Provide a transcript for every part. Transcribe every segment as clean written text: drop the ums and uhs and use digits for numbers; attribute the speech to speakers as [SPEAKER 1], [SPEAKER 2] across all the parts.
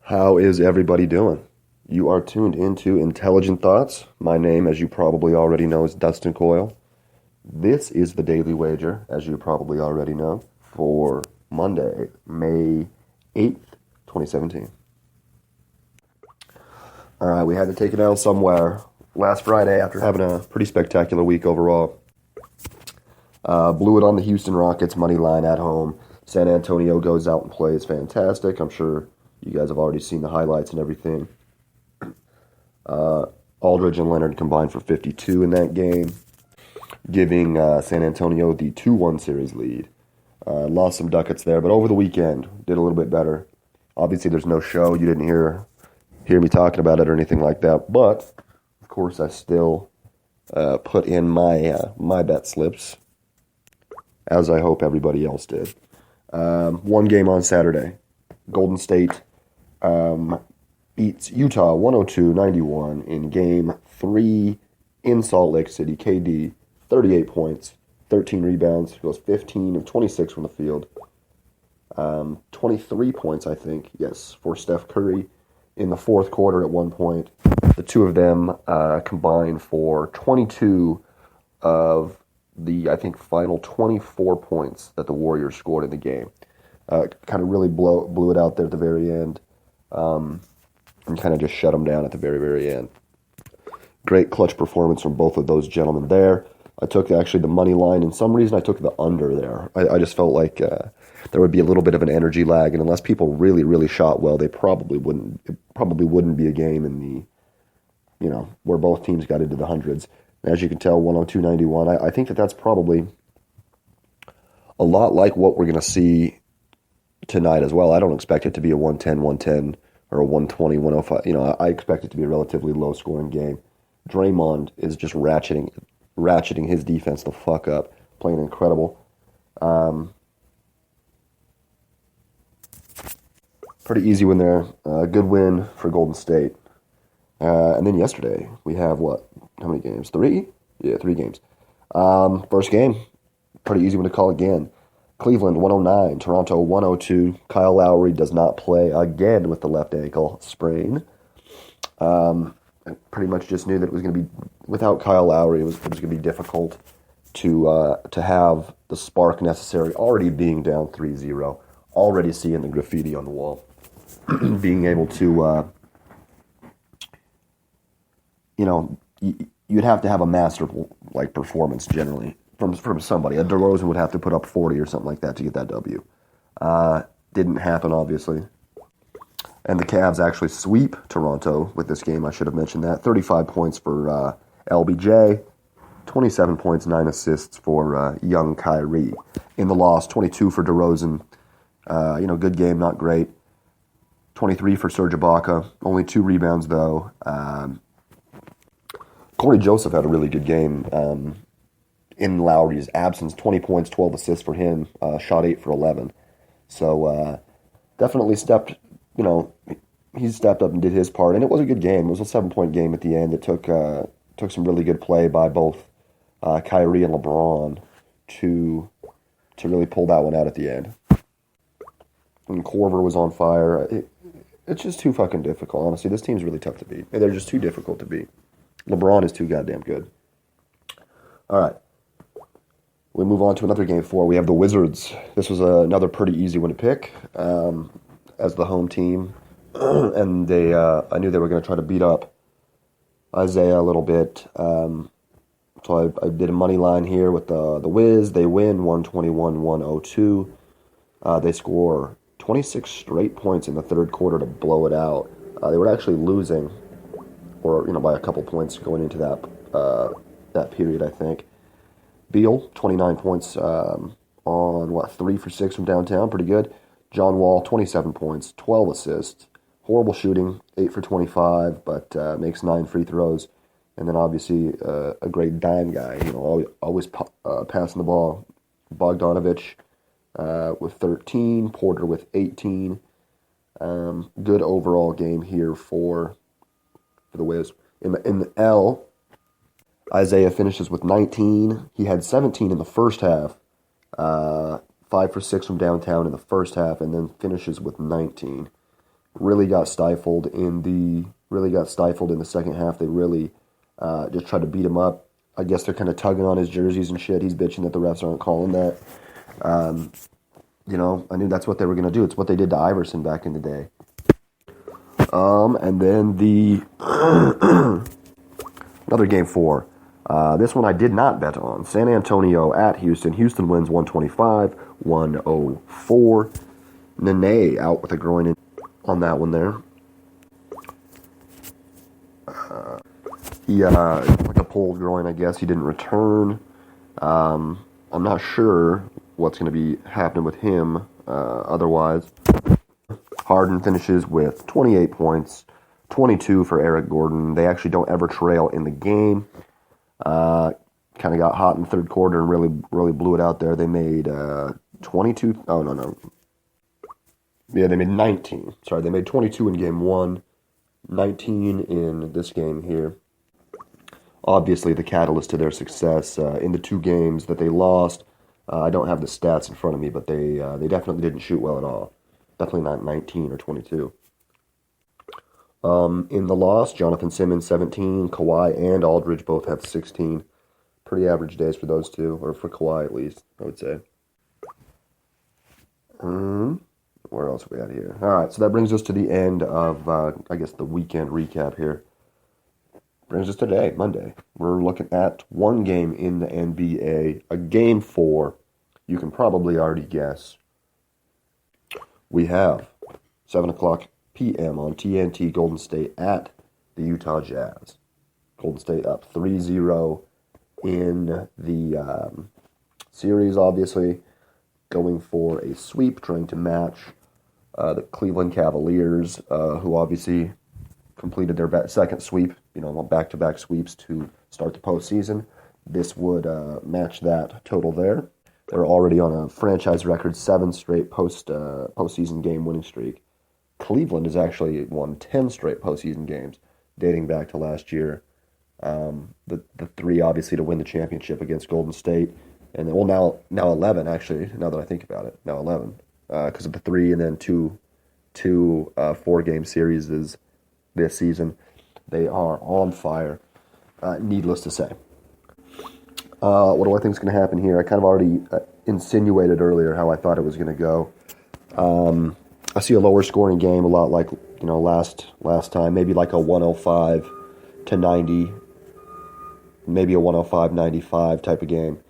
[SPEAKER 1] How is everybody doing? You are tuned into Intelligent Thoughts. My name, as you probably already know, is Dustin Coyle. This is the Daily Wager, as you probably already know, for Monday, May 8th, 2017. All right, we had to take it out somewhere. Last Friday, after having a pretty spectacular week overall, blew it on the Houston Rockets money line at home. San Antonio goes out and plays fantastic. I'm sure you guys have already seen the highlights and everything. Aldridge and Leonard combined for 52 in that game, giving San Antonio the 2-1 series lead. Lost some ducats there, but over the weekend, did a little bit better. Obviously, there's no show. You didn't hear me talking about it or anything like that, but, of course, I still put in my bet slips, as I hope everybody else did. One game on Saturday. Golden State beats Utah 102-91 in Game 3 in Salt Lake City. KD, 38 points, 13 rebounds, goes 15 of 26 from the field. 23 points, I think, yes, for Steph Curry in the fourth quarter at one point. The two of them combined for 22 of the, I think, final 24 points that the Warriors scored in the game. Kind of really blew it out there at the very end, and kind of just shut them down at the very, very end. Great clutch performance from both of those gentlemen there. I took actually the money line, and some reason I took the under there. I just felt like there would be a little bit of an energy lag, and unless people really, really shot well, they probably wouldn't. It probably wouldn't be a game in the, where both teams got into the hundreds. And as you can tell, 102-91. I think that's probably a lot like what we're going to see tonight as well. I don't expect it to be a 110-110 or a 120-105. I expect it to be a relatively low-scoring game. Draymond is just ratcheting his defense the fuck up, playing incredible. Pretty easy win there. Good win for Golden State. And then yesterday, we have how many games? 3? Yeah, 3 games. First game, pretty easy one to call again. Cleveland 109, Toronto 102. Kyle Lowry does not play again with the left ankle sprain. I pretty much just knew that it was going to be, without Kyle Lowry, it was going to be difficult to have the spark necessary, already being down 3-0, already seeing the graffiti on the wall, being able to, you'd have to have a masterful performance generally from somebody. A DeRozan would have to put up 40 or something like that to get that W. Didn't happen, obviously. And the Cavs actually sweep Toronto with this game. I should have mentioned that. 35 points for LBJ, 27 points, 9 assists for young Kyrie. In the loss, 22 for DeRozan. Good game, not great. 23 for Serge Ibaka. Only 2 rebounds, though. Corey Joseph had a really good game in Lowry's absence. 20 points, 12 assists for him. Shot 8 for 11. So definitely he stepped up and did his part. And it was a good game. It was a 7-point game at the end. It took some really good play by both Kyrie and LeBron to really pull that one out at the end. And Korver was on fire. It's just too fucking difficult, honestly. This team's really tough to beat. They're just too difficult to beat. LeBron is too goddamn good. All right. We move on to another game 4. We have the Wizards. This was another pretty easy one to pick as the home team. And I knew they were going to try to beat up Isaiah a little bit. So I did a money line here with the Wiz. They win 121-102. They score 26 straight points in the third quarter to blow it out. They were actually losing, or by a couple points going into that period, I think. Beal, 29 points on 3 for 6 from downtown, pretty good. John Wall, 27 points, 12 assists. Horrible shooting, 8 for 25, but makes 9 free throws. And then obviously a great dime guy, always passing the ball. Bogdanovich with 13, Porter with 18. Good overall game here for the Wiz. In the L, Isaiah finishes with 19. He had 17 in the first half. 5 for 6 from downtown in the first half, and then finishes with 19. really got stifled in the second half. They really just tried to beat him up. I guess they're kind of tugging on his jerseys and shit. He's bitching that the refs aren't calling that. I knew that's what they were going to do. It's what they did to Iverson back in the day. And then another game 4. This one I did not bet on. San Antonio at Houston. Houston wins 125-104. Nene out with a groin on that one there. He like a pulled groin, I guess. He didn't return. I'm not sure what's going to be happening with him otherwise. Harden finishes with 28 points, 22 for Eric Gordon. They actually don't ever trail in the game. Kind of got hot in the third quarter and really blew it out there. They made 22. Oh, no. Yeah, they made 19. Sorry, they made 22 in game 1, 19 in this game here. Obviously, the catalyst to their success in the 2 games that they lost. I don't have the stats in front of me, but they definitely didn't shoot well at all. Definitely not 19 or 22. In the loss, Jonathan Simmons 17, Kawhi and Aldridge both have 16. Pretty average days for those two, or for Kawhi at least, I would say. Where else are we at here? All right, so that brings us to the end of, I guess, the weekend recap here. Brings us today, Monday. We're looking at one game in the NBA, a game 4. You can probably already guess. We have 7 o'clock p.m. on TNT, Golden State at the Utah Jazz. Golden State up 3-0 in the series, obviously. Going for a sweep, trying to match the Cleveland Cavaliers, who obviously completed their second sweep, back-to-back sweeps to start the postseason. This would match that total there. They're already on a franchise record 7 straight postseason game winning streak. Cleveland has actually won 10 straight postseason games, dating back to last year. The 3 obviously to win the championship against Golden State, and then, now 11 actually. Now that I think about it, now 11 because of the 3 and then two 4-game series this season. They are on fire, needless to say. What do I think is going to happen here? I kind of already insinuated earlier how I thought it was going to go. I see a lower scoring game, a lot like last time, maybe like a 105-90, maybe a 105-95 type of game.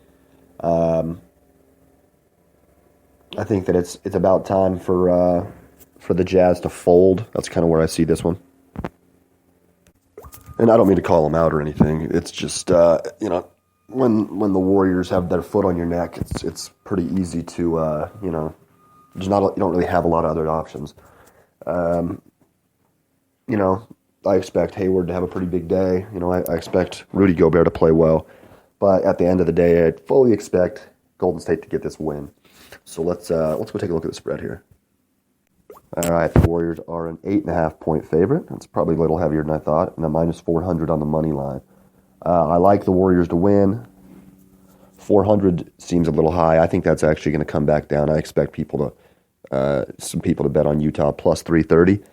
[SPEAKER 1] I think that it's about time for the Jazz to fold. That's kind of where I see this one. And I don't mean to call them out or anything. It's just when the Warriors have their foot on your neck, it's pretty easy to you don't really have a lot of other options. I expect Hayward to have a pretty big day. I expect Rudy Gobert to play well. But at the end of the day, I fully expect Golden State to get this win. So let's go take a look at the spread here. All right, the Warriors are an 8.5-point favorite. That's probably a little heavier than I thought, and a minus 400 on the money line. I like the Warriors to win. 400 seems a little high. I think that's actually going to come back down. I expect some people to bet on Utah plus 330.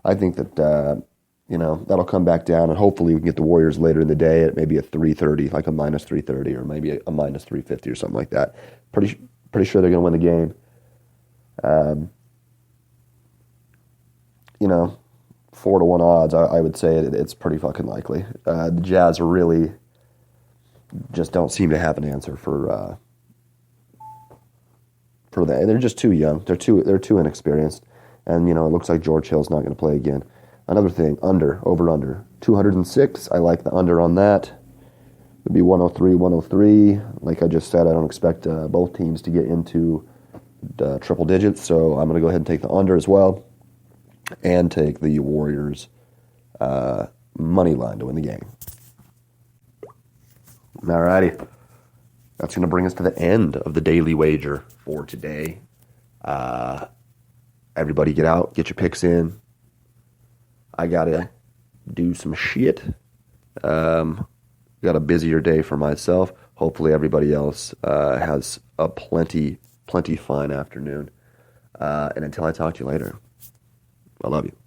[SPEAKER 1] I think that that'll come back down, and hopefully we can get the Warriors later in the day at maybe a 330, like a minus 330, or maybe a minus 350 or something like that. Pretty sure they're going to win the game. 4-1 odds, I would say it's pretty fucking likely. The Jazz really just don't seem to have an answer for that. And they're just too young. They're too inexperienced. And, it looks like George Hill's not going to play again. Another thing, over-under. 206, I like the under on that. It would be 103. Like I just said, I don't expect both teams to get into the triple digits, so I'm going to go ahead and take the under as well. And take the Warriors' money line to win the game. Alrighty. That's going to bring us to the end of the daily wager for today. Everybody get out, get your picks in. I got to do some shit. Got a busier day for myself. Hopefully everybody else has a plenty fine afternoon. And until I talk to you later, I love you.